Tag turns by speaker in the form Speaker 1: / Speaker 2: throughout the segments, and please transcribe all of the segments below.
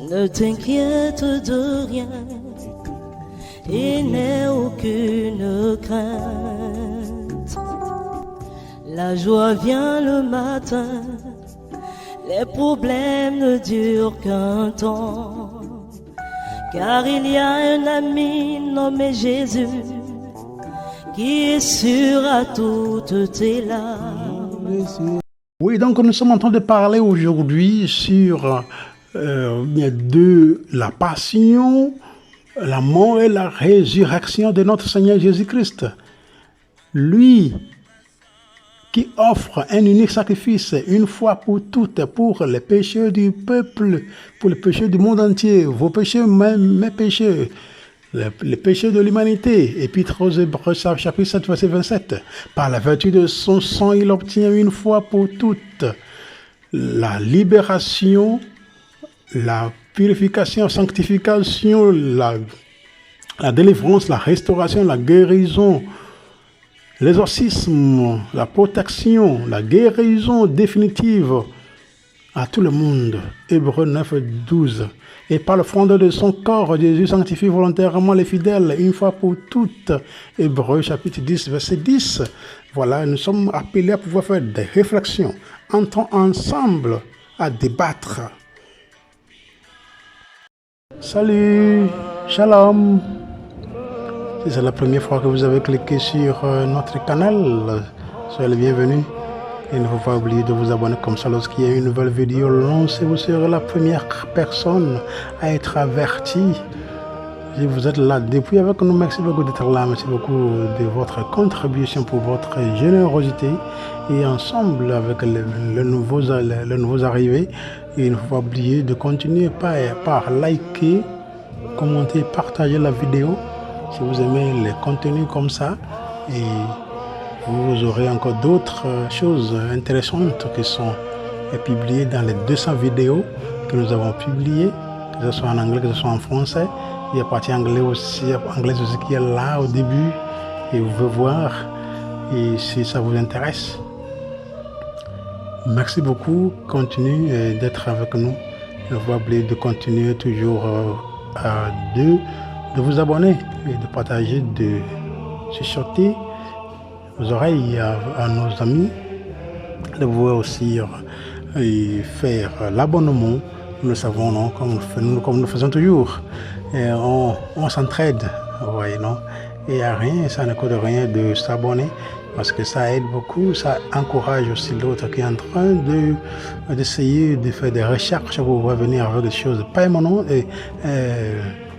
Speaker 1: Ne t'inquiète de rien et n'aie aucune crainte. La joie vient le matin, les problèmes ne durent qu'un temps. Car il y a un ami nommé Jésus qui essuiera toutes tes larmes.
Speaker 2: Oui, donc nous sommes en train de parler aujourd'hui sur de la passion, la mort et la résurrection de notre Seigneur Jésus-Christ. Lui qui offre un unique sacrifice une fois pour toutes pour les péchés du peuple, pour les péchés du monde entier, vos péchés, mes péchés, les péchés de l'humanité. Épître aux Hébreux, chapitre 7, verset 27. Par la vertu de son sang, il obtient une fois pour toutes la libération, la purification, la sanctification, la délivrance, la restauration, la guérison, l'exorcisme, la protection, la guérison définitive à tout le monde. Hébreux 9, 12. Et par le fondement de son corps, Jésus sanctifie volontairement les fidèles une fois pour toutes. Hébreux chapitre 10, verset 10. Voilà, nous sommes appelés à pouvoir faire des réflexions, entrons ensemble à débattre. Salut, shalom. Si c'est la première fois que vous avez cliqué sur notre canal, soyez les bienvenus. Et ne faut pas oublier de vous abonner, comme ça lorsqu'il y a une nouvelle vidéo lancée, vous serez la première personne à être avertie. Si vous êtes là depuis avec nous, merci beaucoup d'être là, merci beaucoup de votre contribution, pour votre générosité. Et ensemble avec les nouveaux arrivés, il ne faut pas oublier de continuer par liker, commenter, partager la vidéo. Si vous aimez les contenus comme ça, et vous aurez encore d'autres choses intéressantes qui sont publiées dans les 200 vidéos que nous avons publiées, que ce soit en anglais, que ce soit en français. Il y a partie anglaise aussi qui est là au début, et vous pouvez voir, et si ça vous intéresse. Merci beaucoup, continuez d'être avec nous. Ne vous oubliez de continuer toujours de vous abonner et de partager, de chuchoter vos oreilles à nos amis, de pouvoir aussi faire l'abonnement. Nous le savons, non, comme nous faisons toujours. Et on s'entraide, vous voyez, non? Et ça ne coûte rien de s'abonner, parce que ça aide beaucoup, ça encourage aussi l'autre qui est en train d'essayer de faire des recherches pour pouvoir venir avec des choses permanentes et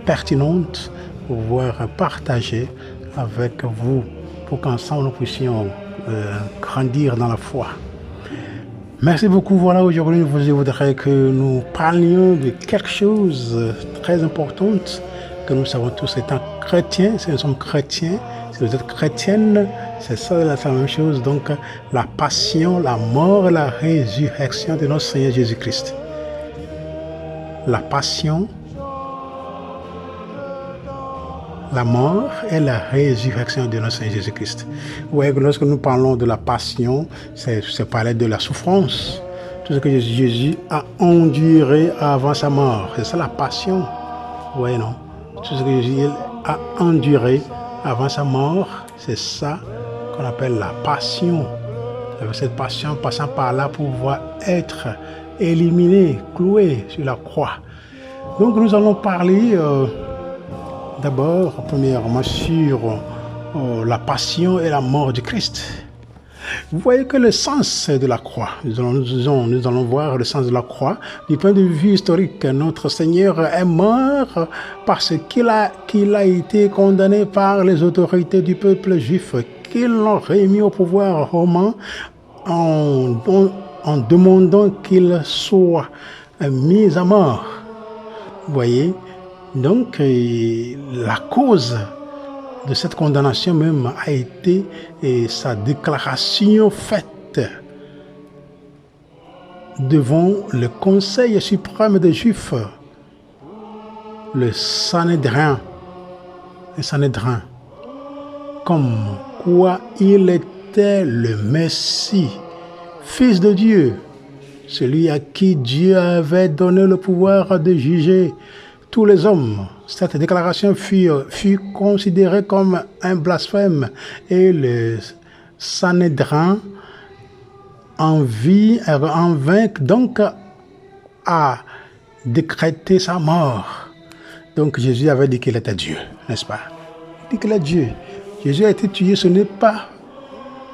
Speaker 2: pertinentes, pour pouvoir partager avec vous, pour qu'ensemble nous puissions grandir dans la foi. Merci beaucoup. Voilà, aujourd'hui, je voudrais que nous parlions de quelque chose de très important que nous savons tous étant chrétiens. Si nous sommes chrétiens, si vous êtes chrétienne, c'est ça la même chose. Donc, la passion, la mort et la résurrection de notre Seigneur Jésus-Christ. La passion, la mort et la résurrection de notre Seigneur Jésus-Christ. Vous voyez que lorsque nous parlons de la passion, c'est parler de la souffrance. Tout ce que Jésus a enduré avant sa mort. C'est ça la passion. Vous voyez, non? Tout ce que Jésus a enduré avant sa mort, c'est ça qu'on appelle la passion. Cette passion passant par là pour pouvoir être éliminé, cloué sur la croix. Donc nous allons parler d'abord, premièrement, sur la passion et la mort du Christ. Vous voyez que le sens de la croix, nous allons voir le sens de la croix. Du point de vue historique, notre Seigneur est mort parce qu'il a été condamné par les autorités du peuple juif, qui l'ont remis au pouvoir romain en demandant qu'il soit mis à mort. Vous voyez? Donc, la cause de cette condamnation même a été sa déclaration faite devant le Conseil suprême des Juifs, le Sanhédrin, comme quoi il était le Messie, Fils de Dieu, celui à qui Dieu avait donné le pouvoir de juger tous les hommes. Cette déclaration fut considérée comme un blasphème et le Sanhédrin en vint donc à décréter sa mort. Donc Jésus avait dit qu'il était Dieu, n'est-ce pas? Il dit qu'il est Dieu. Jésus a été tué,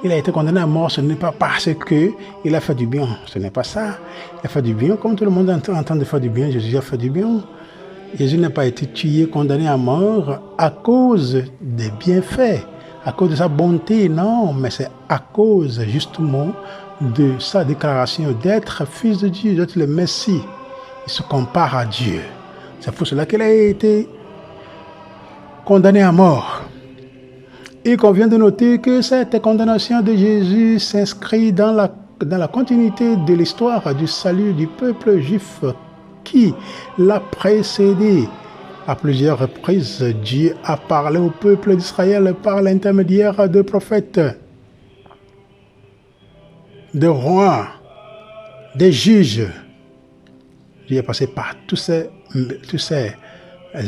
Speaker 2: il a été condamné à mort, ce n'est pas parce qu'il a fait du bien. Ce n'est pas ça. Il a fait du bien, comme tout le monde entend de faire du bien. Jésus a fait du bien. Jésus n'a pas été tué, condamné à mort à cause des bienfaits, à cause de sa bonté, non, mais c'est à cause justement de sa déclaration d'être fils de Dieu, d'être le Messie. Il se compare à Dieu. C'est pour cela qu'il a été condamné à mort. Il convient de noter que cette condamnation de Jésus s'inscrit dans la continuité de l'histoire du salut du peuple juif qui l'a précédé. À plusieurs reprises, Dieu a parlé au peuple d'Israël par l'intermédiaire de prophètes, de rois, des juges. Dieu est passé par tous ces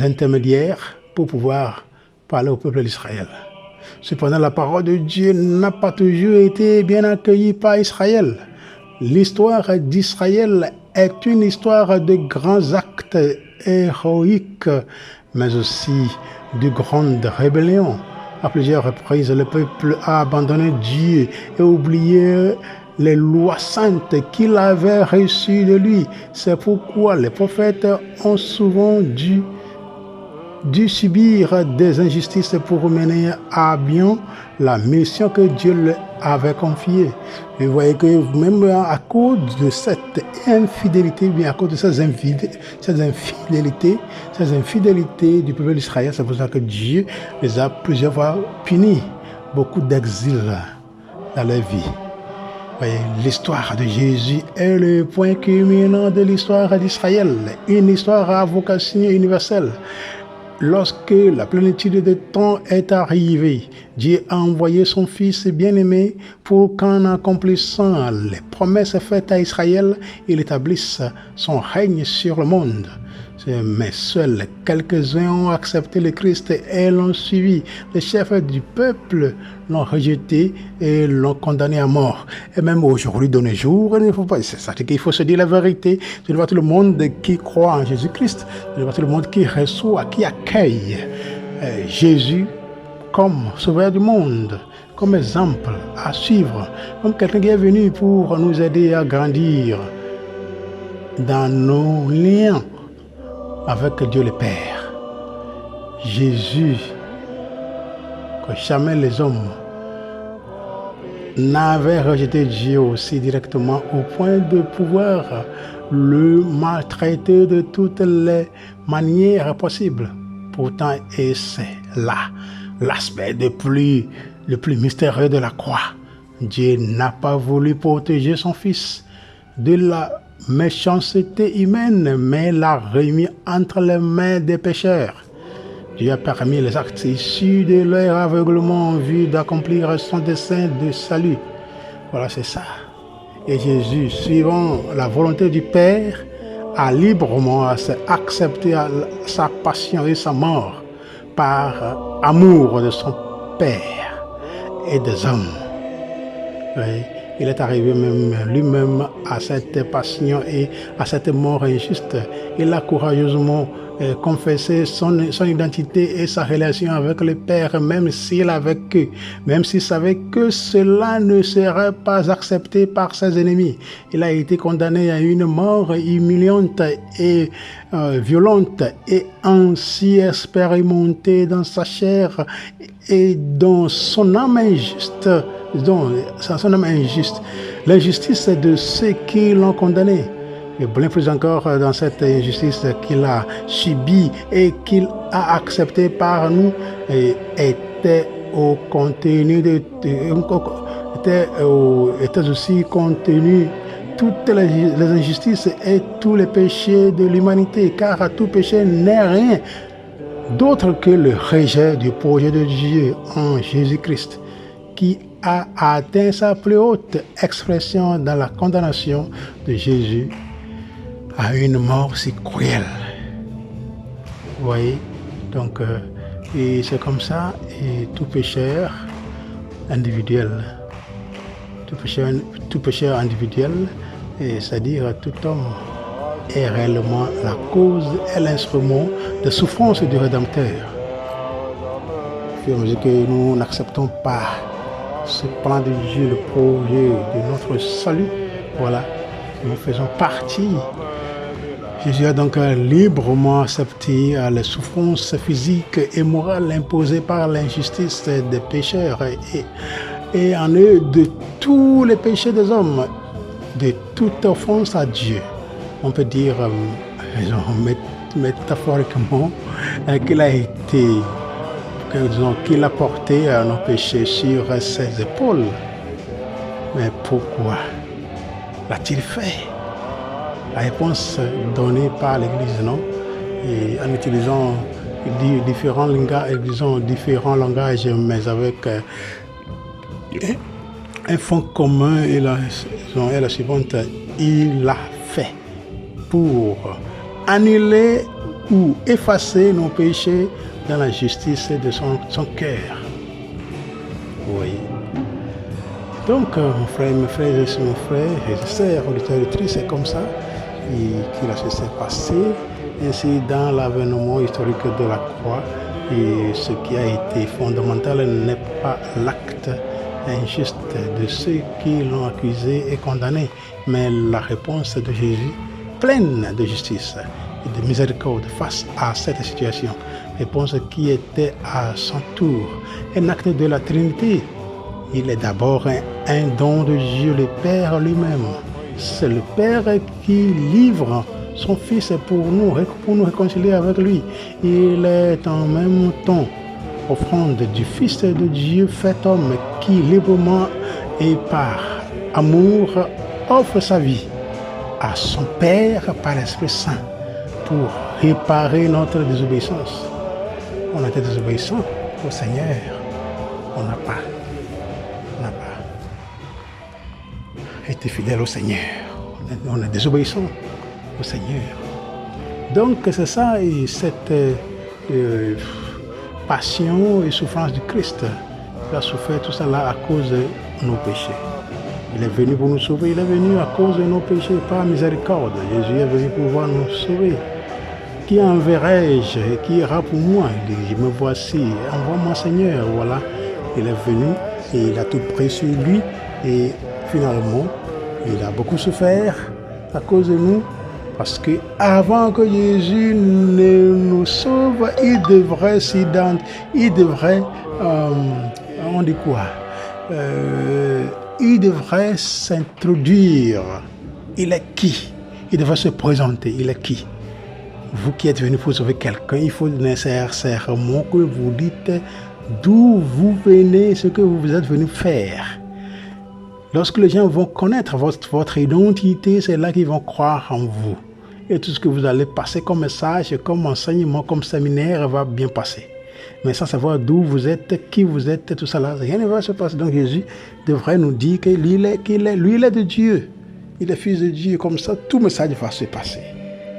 Speaker 2: intermédiaires pour pouvoir parler au peuple d'Israël. Cependant, la parole de Dieu n'a pas toujours été bien accueillie par Israël. L'histoire d'Israël est une histoire de grands actes héroïques, mais aussi de grandes rébellions. À plusieurs reprises, le peuple a abandonné Dieu et oublié les lois saintes qu'il avait reçues de lui. C'est pourquoi les prophètes ont souvent dû subir des injustices pour mener à bien la mission que Dieu leur avait confiée. Et vous voyez que même à cause de cette infidélité, bien à cause de ces infidélités du peuple d'Israël, c'est pour ça que Dieu les a plusieurs fois punis. Beaucoup d'exil dans leur vie. Voyez, l'histoire de Jésus est le point culminant de l'histoire d'Israël, une histoire à vocation universelle. Lorsque la plénitude des temps est arrivée, Dieu a envoyé son Fils bien-aimé pour qu'en accomplissant les promesses faites à Israël, il établisse son règne sur le monde. Mais seuls quelques-uns ont accepté le Christ et l'ont suivi. Les chefs du peuple l'ont rejeté et l'ont condamné à mort. Et même aujourd'hui, de nos jours, il ne faut pas. C'est ça qu'il faut se dire la vérité. Ce n'est pas tout le monde qui croit en Jésus-Christ. Ce n'est pas tout le monde qui reçoit, qui accueille Jésus comme sauveur du monde, comme exemple à suivre, comme quelqu'un qui est venu pour nous aider à grandir dans nos liens avec Dieu le Père. Jésus, que jamais les hommes n'avaient rejeté Dieu aussi directement au point de pouvoir le maltraiter de toutes les manières possibles. Pourtant, et c'est là l'aspect le plus mystérieux de la croix. Dieu n'a pas voulu protéger son Fils de la méchanceté humaine, mais l'a remis entre les mains des pécheurs. Dieu a permis les actes issus de leur aveuglement en vue d'accomplir son dessein de salut. Voilà, c'est ça. Et Jésus, suivant la volonté du Père, a librement accepté sa passion et sa mort par amour de son Père et des hommes. Oui. Il est arrivé même lui-même à cette passion et à cette mort injuste. Il a courageusement confessé son identité et sa relation avec le Père, même s'il savait que cela ne serait pas accepté par ses ennemis. Il a été condamné à une mort humiliante et violente et ainsi expérimenté dans sa chair et dans son âme injuste. L'injustice de ceux qui l'ont condamné. Et bien plus encore dans cette injustice qu'il a subie et qu'il a acceptée par nous était aussi contenu toutes les injustices et tous les péchés de l'humanité, car tout péché n'est rien d'autre que le rejet du projet de Dieu en Jésus-Christ, qui a atteint sa plus haute expression dans la condamnation de Jésus à une mort si cruelle. Vous voyez? Donc, et c'est comme ça, et tout pécheur individuel, tout pécheur individuel, c'est-à-dire tout homme, est réellement la cause et l'instrument de souffrance du Rédempteur. Au fur et à mesure que nous n'acceptons pas ce plan de Dieu, le projet de notre salut, voilà, nous faisons partie. Jésus a donc librement accepté les souffrances physiques et morales imposées par l'injustice des pécheurs et en eux de tous les péchés des hommes, de toute offense à Dieu. On peut dire, métaphoriquement, qu'il a porté nos péchés sur ses épaules. Mais pourquoi l'a-t-il fait? La réponse donnée par l'Église, non? Et en utilisant différents langages, mais avec un fond commun, et la suivante: il l'a fait pour annuler ou effacer nos péchés dans la justice de son cœur. Oui. Donc, mon frère, mes sœurs, auditeurs et auditrices, c'est comme ça qu'il a cessé de passer. Ainsi, dans l'avènement historique de la croix, et ce qui a été fondamental n'est pas l'acte injuste de ceux qui l'ont accusé et condamné, mais la réponse de Jésus, pleine de justice et de miséricorde face à cette situation. Réponse qui était à son tour un acte de la Trinité. Il est d'abord un don de Dieu le Père lui-même. C'est le Père qui livre son Fils pour nous réconcilier avec lui. Il est en même temps offrande du Fils de Dieu fait homme qui librement et par amour offre sa vie à son Père par l'Esprit Saint pour réparer notre désobéissance. On a été désobéissant au Seigneur. On n'a pas été fidèle au Seigneur. On est désobéissant au Seigneur. Donc c'est ça, et cette passion et souffrance du Christ. Il a souffert tout ça là à cause de nos péchés. Il est venu pour nous sauver. Il est venu à cause de nos péchés, par miséricorde. Jésus est venu pour pouvoir nous sauver. Qui enverrai-je et qui ira pour moi? Il dit, me voici, envoie-moi Seigneur. Voilà, il est venu et il a tout pris sur lui. Et finalement, il a beaucoup souffert à cause de nous. Parce que avant que Jésus ne nous sauve, il devrait on dit quoi? Il devrait s'introduire. Il est qui? Il devrait se présenter. Il est qui? Vous qui êtes venu pour sauver quelqu'un, il faut nécessairement que vous dites d'où vous venez, ce que vous êtes venu faire. Lorsque les gens vont connaître votre identité, c'est là qu'ils vont croire en vous. Et tout ce que vous allez passer comme message, comme enseignement, comme séminaire va bien passer. Mais sans savoir d'où vous êtes, qui vous êtes, tout ça là, rien ne va se passer. Donc Jésus devrait nous dire que lui, il est de Dieu. Il est fils de Dieu. Comme ça, tout message va se passer.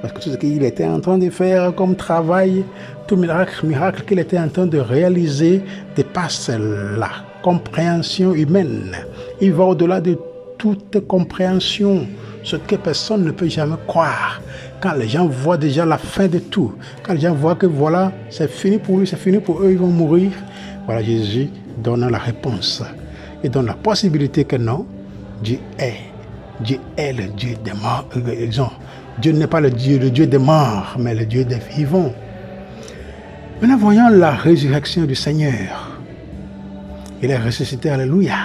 Speaker 2: Parce que tout ce qu'il était en train de faire comme travail, tout miracle qu'il était en train de réaliser dépasse la compréhension humaine. Il va au-delà de toute compréhension, ce que personne ne peut jamais croire. Quand les gens voient déjà la fin de tout, quand les gens voient que voilà, c'est fini pour lui, c'est fini pour eux, ils vont mourir. Voilà, Jésus donne la réponse. Il donne la possibilité que non, Dieu est le Dieu des morts. Dieu n'est pas le Dieu des morts, mais le Dieu des vivants. Maintenant, voyons la résurrection du Seigneur. Il est ressuscité, alléluia.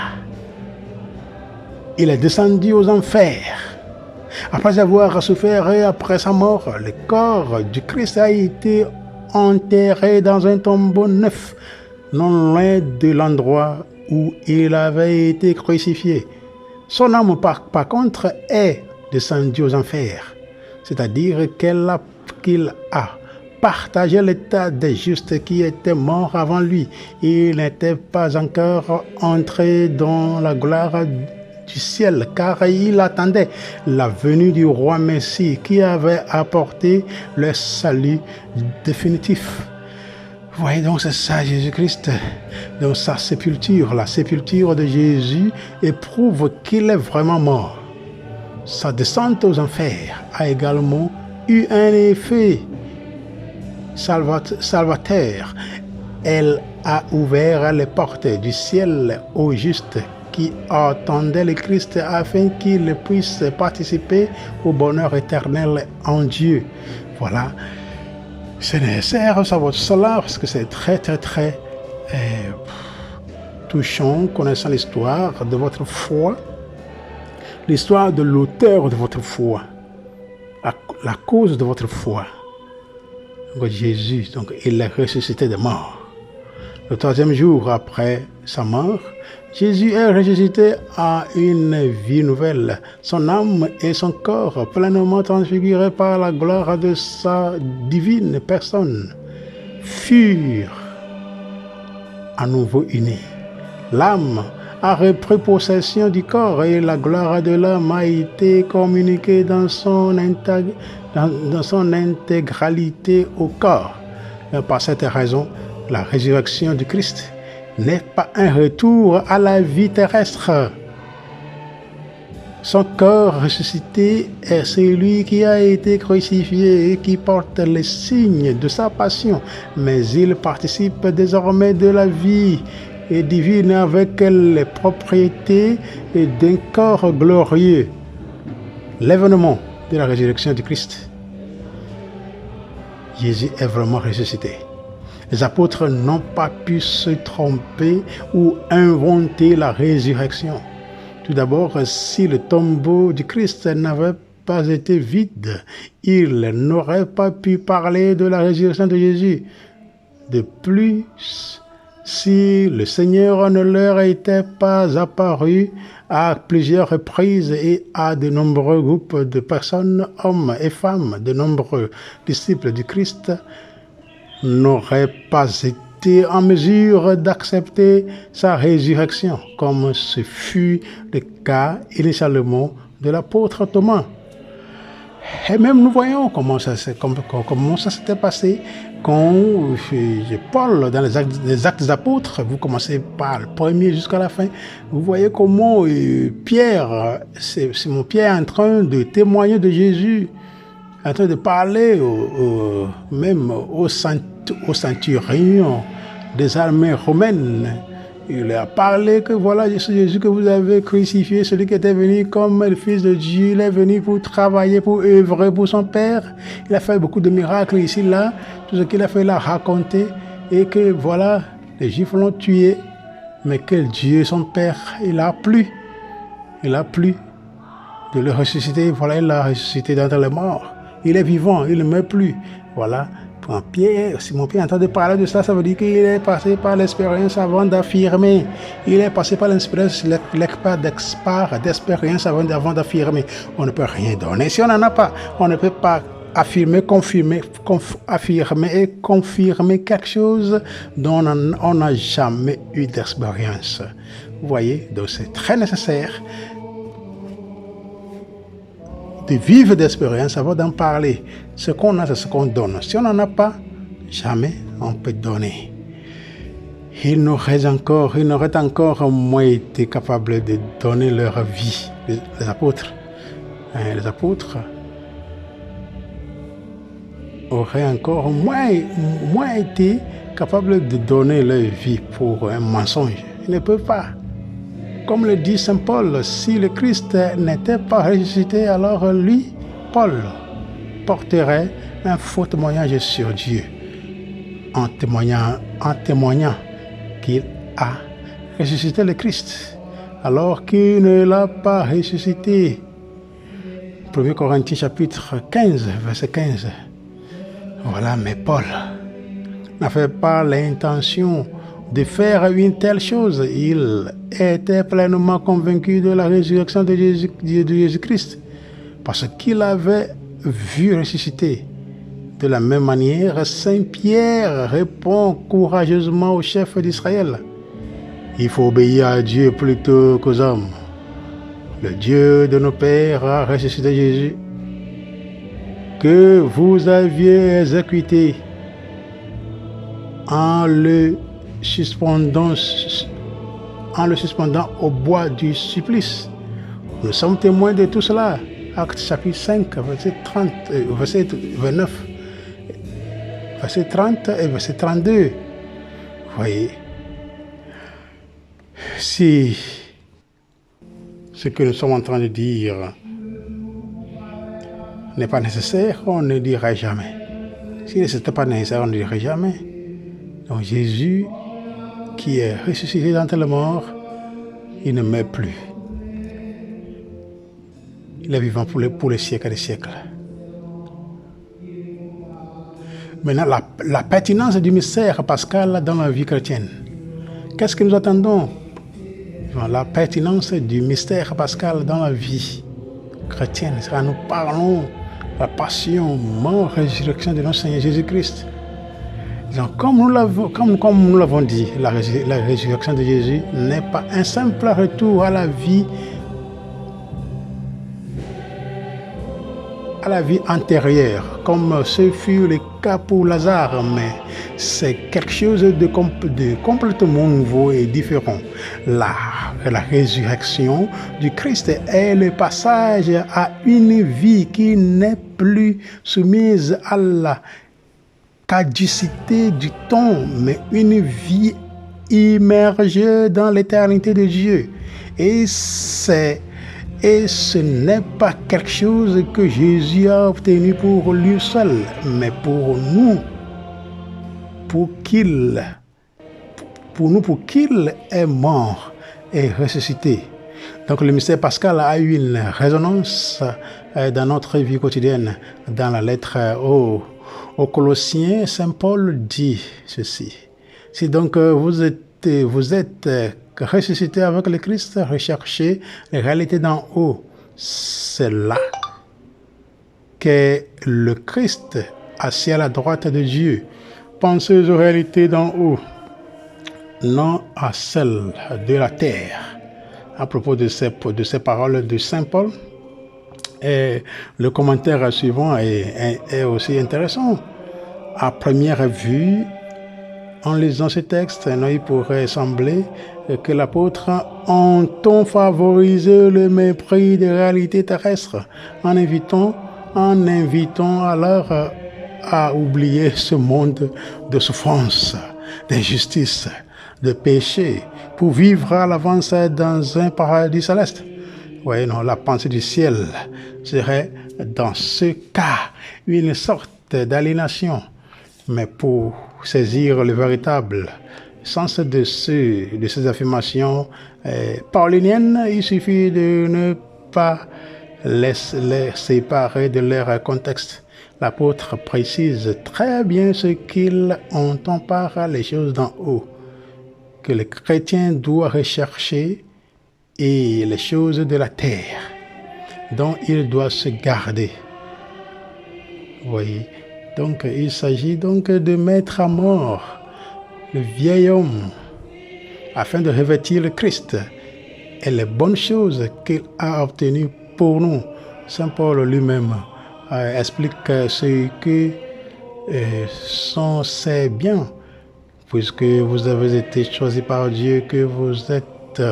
Speaker 2: Il est descendu aux enfers. Après avoir souffert et après sa mort, le corps du Christ a été enterré dans un tombeau neuf, non loin de l'endroit où il avait été crucifié. Son âme, par contre, est descendue aux enfers, c'est-à-dire qu'il a partageait l'état des justes qui étaient morts avant lui. Il n'était pas encore entré dans la gloire du ciel, car il attendait la venue du roi Messie qui avait apporté le salut définitif. Vous voyez donc, c'est ça Jésus-Christ. Dans sa sépulture, la sépulture de Jésus éprouve qu'il est vraiment mort. Sa descente aux enfers a également eu un effet salvateur. Elle a ouvert les portes du ciel aux justes qui attendaient le Christ afin qu'ils puissent participer au bonheur éternel en Dieu. Voilà. C'est nécessaire de savoir cela parce que c'est très touchant, connaissant l'histoire de votre foi, l'histoire de l'auteur de votre foi, la cause de votre foi. Donc Jésus, donc, il est ressuscité des morts. Le troisième jour après sa mort, Jésus est ressuscité à une vie nouvelle. Son âme et son corps, pleinement transfigurés par la gloire de sa divine personne, furent à nouveau unis. L'âme a repris possession du corps et la gloire de l'âme a été communiquée dans son intégralité au corps. Et par cette raison, la résurrection du Christ n'est pas un retour à la vie terrestre. Son corps ressuscité est celui qui a été crucifié et qui porte les signes de sa passion, mais il participe désormais de la vie divine avec les propriétés d'un corps glorieux. L'événement de la résurrection du Christ. Jésus est vraiment ressuscité. Les apôtres n'ont pas pu se tromper ou inventer la résurrection. Tout d'abord, si le tombeau du Christ n'avait pas été vide, ils n'auraient pas pu parler de la résurrection de Jésus. De plus, si le Seigneur ne leur était pas apparu à plusieurs reprises et à de nombreux groupes de personnes, hommes et femmes, de nombreux disciples du Christ, n'auraient pas été en mesure d'accepter sa résurrection, comme ce fut le cas initialement de l'apôtre Thomas. Et même nous voyons comment ça s'était passé quand Paul, dans les actes des apôtres, vous commencez par le premier jusqu'à la fin, vous voyez comment Pierre, Simon Pierre en train de témoigner de Jésus, en train de parler même au centurion des armées romaines. Il a parlé que voilà, c'est Jésus que vous avez crucifié, celui qui était venu comme le Fils de Dieu. Il est venu pour travailler, pour œuvrer pour son Père. Il a fait beaucoup de miracles ici, là. Tout ce qu'il a fait, il a raconté. Et que voilà, les Juifs l'ont tué. Mais que Dieu, son Père, il a plu de le ressusciter. Voilà, il l'a ressuscité d'entre les morts. Il est vivant, il ne meurt plus. Voilà. Simon Pierre est en train de parler de ça, ça veut dire qu'il est passé par l'expérience avant d'affirmer. Il est passé par l'expérience, d'expérience avant d'affirmer. On ne peut rien donner si on n'en a pas. On ne peut pas affirmer et confirmer quelque chose dont on n'a jamais eu d'expérience. Vous voyez, donc c'est très nécessaire de vivre d'expérience avant d'en parler. Ce qu'on a, c'est ce qu'on donne. Si on n'en a pas, jamais on peut donner. Ils n'auraient encore moins été capables de donner leur vie, les apôtres. Les apôtres auraient encore moins été capables de donner leur vie pour un mensonge. Ils ne peuvent pas. Comme le dit Saint Paul, si le Christ n'était pas ressuscité, alors lui, Paul, porterait un faux témoignage sur Dieu, en témoignant qu'il a ressuscité le Christ, alors qu'il ne l'a pas ressuscité. 1 Corinthiens chapitre 15, verset 15. Voilà, mais Paul n'avait pas l'intention de faire une telle chose. Il était pleinement convaincu de la résurrection de Jésus-Christ parce qu'il avait vu ressusciter De la même manière, Saint Pierre répond courageusement au chef d'Israël. Il faut obéir à Dieu plutôt qu'aux hommes. Le Dieu de nos pères a ressuscité Jésus, que vous aviez exécuté en le suspendant au bois du supplice. Nous sommes témoins de tout cela. Acte chapitre 5, verset 30, verset 29, verset 30 et verset 32. Vous voyez, si ce que nous sommes en train de dire n'est pas nécessaire, on ne dirait jamais. Si ce n'était pas nécessaire, on ne dirait jamais. Donc Jésus, qui est ressuscité d'entre les morts, il ne meurt plus. Il est vivant pour les siècles des siècles. Maintenant, la pertinence du mystère pascal dans la vie chrétienne. Qu'est-ce que nous attendons? La pertinence du mystère pascal dans la vie chrétienne. C'est quand nous parlons de la passion, mort, résurrection de notre Seigneur Jésus-Christ. Donc, comme nous l'avons dit, la résurrection de Jésus n'est pas un simple retour à la vie antérieure, comme ce fut le cas pour Lazare, mais c'est quelque chose de complètement nouveau et différent. La résurrection du Christ est le passage à une vie qui n'est plus soumise à la caducité du temps, mais une vie immergée dans l'éternité de Dieu. Et ce n'est pas quelque chose que Jésus a obtenu pour lui seul, mais pour nous, pour qu'il est mort et ressuscité. Donc le mystère pascal a eu une résonance dans notre vie quotidienne. Dans la lettre aux Colossiens, Saint Paul dit ceci. Si donc vous êtes ressuscité avec le Christ, recherchez les réalités d'en haut. C'est là qu'est le Christ assis à la droite de Dieu. Pensez aux réalités d'en haut, non à celles de la terre. À propos de ces paroles de Saint Paul, et le commentaire suivant est aussi intéressant. À première vue, en lisant ce texte, il pourrait sembler que l'apôtre entend favoriser le mépris des réalités terrestres en invitant alors à oublier ce monde de souffrance, d'injustice, de péché, pour vivre à l'avance dans un paradis céleste. Oui, non, la pensée du ciel serait dans ce cas une sorte d'aliénation. Mais pour saisir le véritable sens de ces affirmations pauliniennes, il suffit de ne pas les séparer de leur contexte. L'apôtre précise très bien ce qu'il entend par les choses d'en haut, que le chrétien doit rechercher, et les choses de la terre dont il doit se garder. Vous voyez, donc il s'agit donc de mettre à mort le vieil homme afin de revêtir le Christ et les bonnes choses qu'il a obtenues pour nous. Saint Paul lui-même explique ce que sont ces biens, puisque vous avez été choisis par Dieu, que vous êtes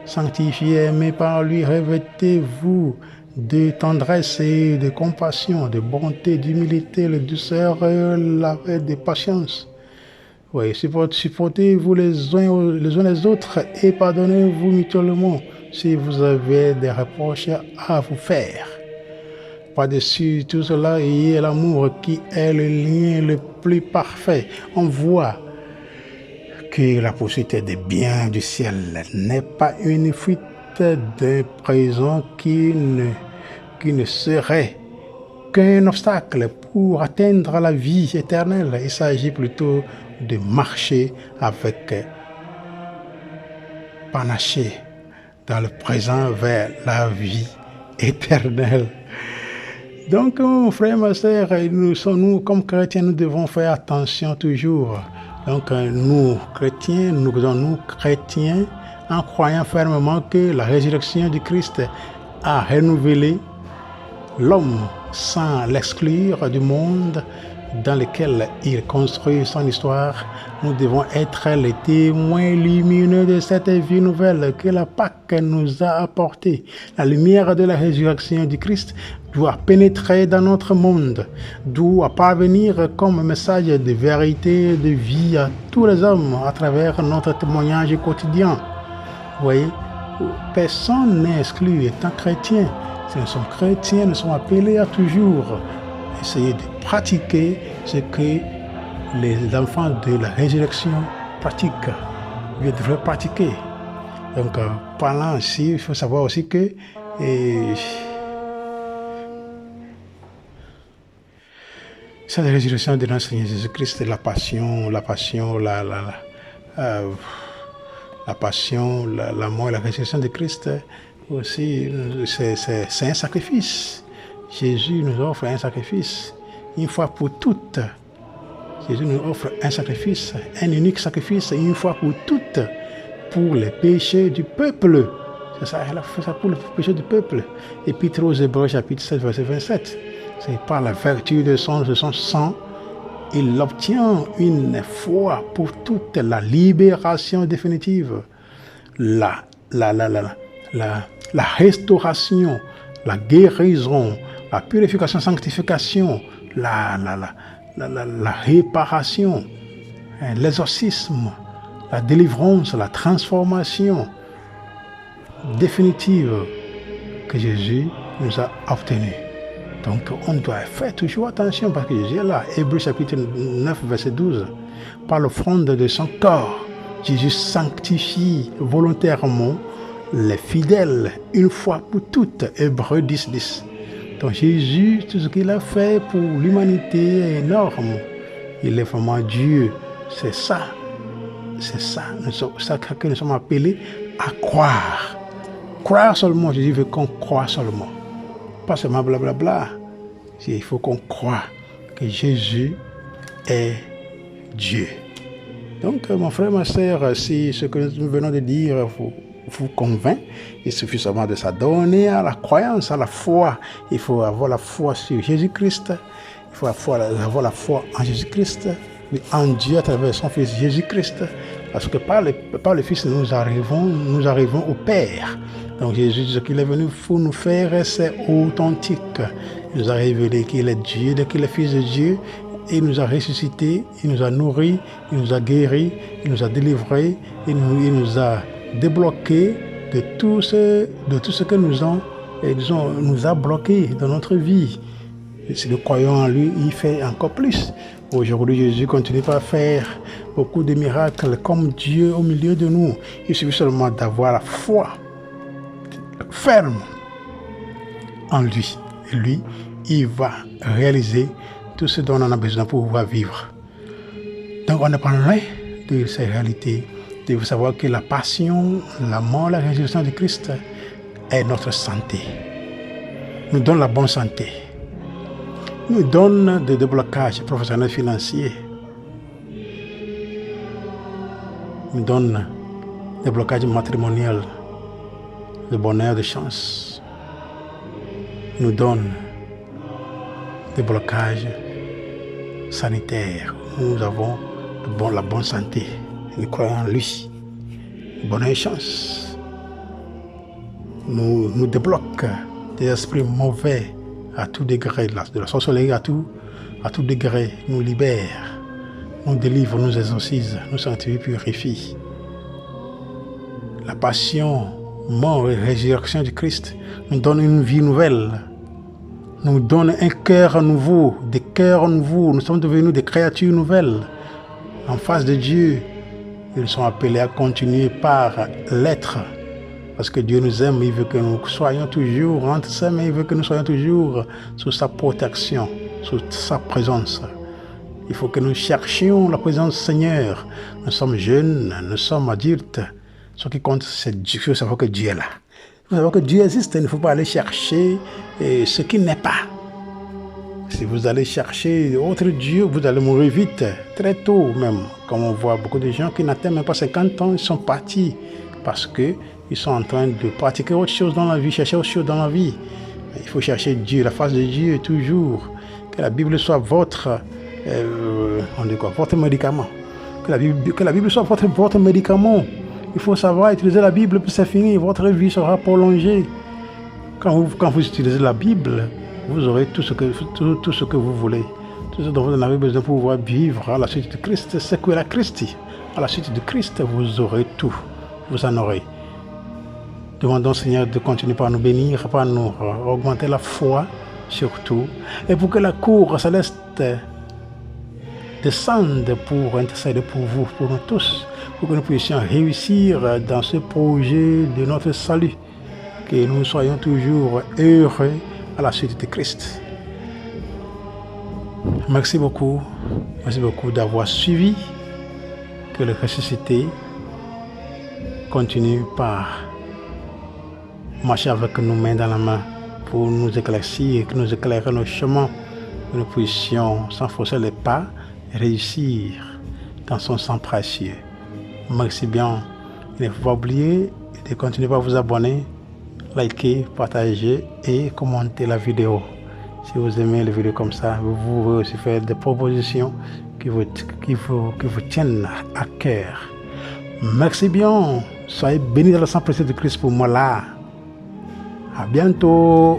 Speaker 2: sanctifiés, aimés par lui, revêtez-vous de tendresse et de compassion, de bonté, d'humilité, de douceur, de patience. Oui, supportez-vous les uns les autres et pardonnez-vous mutuellement si vous avez des reproches à vous faire. Par-dessus tout cela, ayez l'amour qui est le lien le plus parfait. On voit que la poursuite des biens du ciel n'est pas une fuite d'un présent qui ne serait qu'un obstacle pour atteindre la vie éternelle. Il s'agit plutôt de marcher avec panaché dans le présent vers la vie éternelle. Donc, mon frère, ma sœur, nous, comme chrétiens, nous devons faire attention toujours. Donc, nous, chrétiens, en croyant fermement que la résurrection du Christ a renouvelé l'homme sans l'exclure du monde dans lequel il construit son histoire, nous devons être les témoins lumineux de cette vie nouvelle que la Pâque nous a apportée. La lumière de la résurrection du Christ doit pénétrer dans notre monde, doit parvenir comme message de vérité, de vie à tous les hommes à travers notre témoignage quotidien. Vous voyez, personne n'est exclu étant chrétien. Si nous sommes chrétiens, nous sommes appelés à toujours essayer de pratiquer ce que les enfants de la résurrection pratiquent. Ils devraient pratiquer. Donc, parlant ainsi, il faut savoir aussi que cette résurrection de notre Seigneur Jésus-Christ, la passion, la mort et la résurrection de Christ, aussi, c'est un sacrifice. Jésus nous offre un sacrifice, une fois pour toutes. Jésus nous offre un sacrifice, un unique sacrifice, une fois pour toutes, pour les péchés du peuple. C'est ça, elle a fait ça pour les péchés du peuple. Épître aux Hébreux, chapitre 7, verset 27. C'est par la vertu de son sang, il obtient une fois pour toutes la libération définitive, la restauration, la guérison, la purification, sanctification, la réparation, l'exorcisme, la délivrance, la transformation définitive que Jésus nous a obtenue. Donc on doit faire toujours attention parce que Jésus est là. Hébreux chapitre 9, verset 12. Par l'offrande de son corps, Jésus sanctifie volontairement les fidèles une fois pour toutes. Hébreux 10, 10. Donc Jésus, tout ce qu'il a fait pour l'humanité est énorme. Il est vraiment Dieu. C'est ça que nous sommes appelés à croire. Croire seulement, Jésus veut qu'on croie seulement. Pas seulement blablabla. Il faut qu'on croie que Jésus est Dieu. Donc, mon frère, ma sœur, si ce que nous venons de dire vous convainc, il suffit seulement de s'adonner à la croyance, à la foi. Il faut avoir la foi sur Jésus-Christ. Il faut avoir la foi en Jésus-Christ, en Dieu à travers son Fils Jésus-Christ. Parce que par le Fils, nous arrivons au Père. Donc Jésus, ce qu'il est venu pour nous faire, c'est authentique. Il nous a révélé qu'il est Dieu, qu'il est Fils de Dieu. Il nous a ressuscités, il nous a nourris, il nous a guéris, il nous a délivrés, il nous a débloqués de tout ce que nous a bloqués dans notre vie. Et si nous croyons en lui, il fait encore plus. Aujourd'hui, Jésus continue à faire beaucoup de miracles comme Dieu au milieu de nous. Il suffit seulement d'avoir la foi ferme en lui. Et lui, il va réaliser tout ce dont on a besoin pour pouvoir vivre. Donc, on n'est pas loin de ces réalités, de savoir que la passion, la mort, la résurrection de Christ est notre santé. Nous donne la bonne santé. Nous donne des déblocages professionnels financiers. Nous donne des blocages matrimoniaux, de bonheur, de chance. Nous donne des blocages sanitaires. Nous avons la bonne santé. Nous croyons en lui. Bonheur et chance. Nous débloque des esprits mauvais à tout degré, de la sorcellerie à tout degré. Nous libère, nous délivre, nous exorcise, nous sanctifie, purifie. La passion, mort et résurrection du Christ nous donne une vie nouvelle. Nous donne un cœur nouveau, des cœurs nouveaux. Nous sommes devenus des créatures nouvelles. En face de Dieu, ils sont appelés à continuer par l'être. Parce que Dieu nous aime, il veut que nous soyons toujours entre ses mains, il veut que nous soyons toujours sous sa protection, sous sa présence. Il faut que nous cherchions la présence du Seigneur. Nous sommes jeunes, nous sommes adultes. Ce qui compte, c'est Dieu. Il faut savoir que Dieu est là. Il faut savoir que Dieu existe. Il ne faut pas aller chercher ce qui n'est pas. Si vous allez chercher autre Dieu, vous allez mourir vite, très tôt même. Comme on voit beaucoup de gens qui n'atteignent même pas 50 ans, ils sont partis parce qu'ils sont en train de pratiquer autre chose dans la vie, chercher autre chose dans la vie. Il faut chercher Dieu, la face de Dieu toujours. Que la Bible soit votre médicament. Que la Bible soit votre médicament. Il faut savoir utiliser la Bible, puis c'est fini. Votre vie sera prolongée. Quand vous utilisez la Bible, vous aurez tout ce que vous voulez. Tout ce dont vous en avez besoin pour pouvoir vivre à la suite de Christ, c'est que la Christi. À la suite de Christ, vous aurez tout. Vous en aurez. Demandons au Seigneur de continuer par nous bénir, par nous augmenter la foi, surtout, et pour que la cour céleste descende pour intercéder pour vous, pour nous tous, pour que nous puissions réussir dans ce projet de notre salut, que nous soyons toujours heureux à la suite de Christ. Merci beaucoup d'avoir suivi. Que le ressuscité continue par marcher avec nos mains dans la main pour nous éclaircir, que nous éclairer nos chemins, que nous puissions, sans fausser les pas, réussir dans son sang précieux. Merci bien. Il ne faut pas oublier de continuer par vous abonner, liker, partager et commenter la vidéo. Si vous aimez les vidéos comme ça, vous pouvez aussi faire des propositions qui vous tiennent à cœur. Merci bien. Soyez bénis dans le sang précieux de Christ pour moi là. À bientôt.